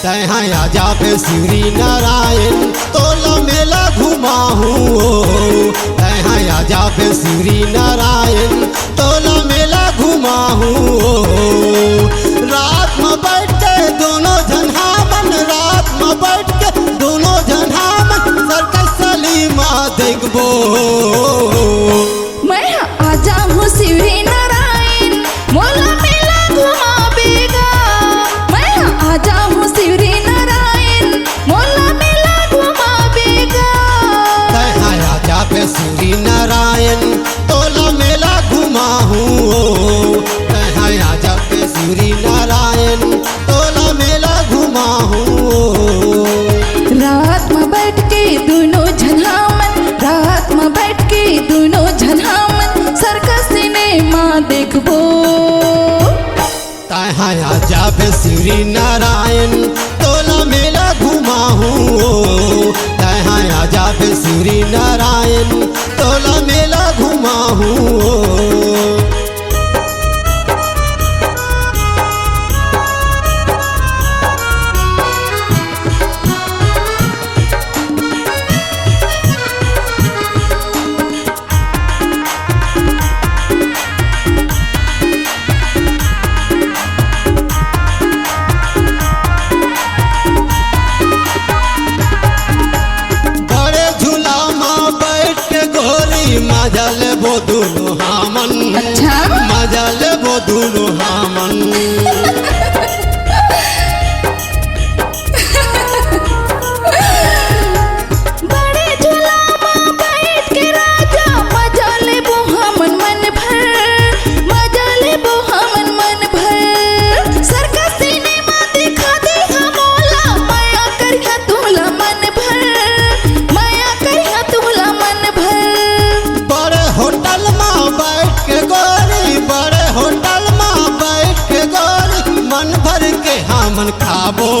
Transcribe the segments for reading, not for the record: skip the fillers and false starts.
तहाँ आजा पे श्री नारायण तोला मेला घुमाहूँ। तहाँ आजा पे श्री नारायण तोला मेला घुमाहूँ। रात में बैठ के दोनों जन्हामन, रात में बैठ के दोनों जन्हामन सर्कस सलीमा देखबो। मैं आजा हूँ श्री नारायण मोला मेला घुमाबेगा। मैं आजा हूँ श्री नारायण मोला मेला घुमाबेगा। तहाँ आजा पे श्री नारायण तोला मेला घुमाहूँ। तहाँ आजा पे श्री नारायण तोला मेला घुमाहूँ। रात में बैठ के दोनों झनामन, रात में बैठ के दोनों झनामन सर्कस सिनेमा देखबो। तहाँ आजा पे श्री नारायण तोला मेला घुमाहूँ। तहाँ आजा पे श्री नारायण तोला मेला घुमाहूँ। मजा लेबो दुनु हमन, अच्छा मजा लेबो दुनु हमन। बड़े झूला में बैठ के राजा मजा लेबो हमन मन भर, मजा लेबो हमन मन भर। सर्कस सिनेमा दिखा दे हमोला, माया करिया तुला मन भर, माया करिया तुला मन भर। बड़े होटल में बैठ के गोरी, बड़े होटल में बैठ के गोरी मन भर के हमन खाबो।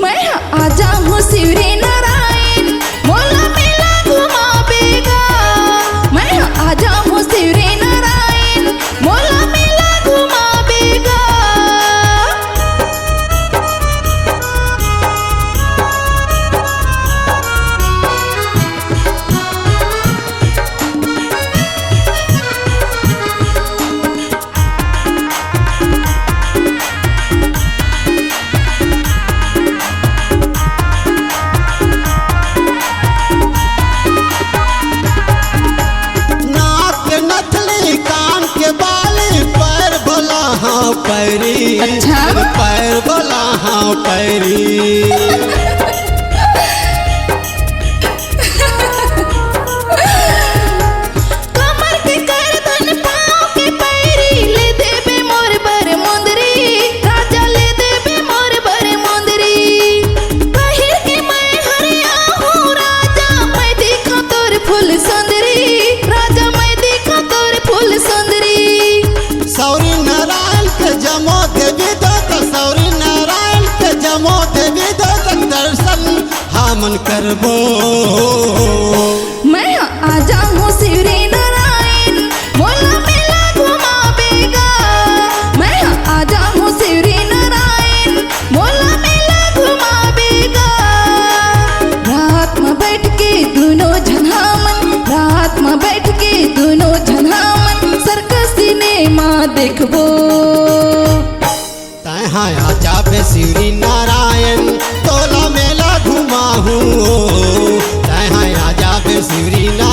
मैं आजा हूँ श्री नारायण मोला मेला घुमाबेगा। मैं आजा हूँ श्री नारायण मोला मेला घुमाबेगा। पैरी अच्छा पैर बोला हाँ पैरी। कमर के गर्दन पाँव के पैरी ले देबे मोर बर मुंदरी, राजा ले देबे मोर बर मुंदरी। पहिर के मैं हरिया हूँ राजा, मैं देखा तोर फूल सुंदरी, राजा मैं देखा तोर फूल सुंदरी। सौरी नारायण के जमो देवी दो, सौरी नारायण के जमो देवी दो दर्शन हमन करबो। मैं आजा हूँ श्री नारायण मोला मेला घुमाबेगा। मैं आजा हूँ श्री नारायण मोला मेला घुमाबेगा। रात में बैठ के दोनों झनामन, रात में बैठ के दोनों झनामन सर्कस सिनेमा देखबो। तहाँ आजा पे श्री नारायण तोला मेला घुमाहूँ। तहाँ आजा पे श्री नारायण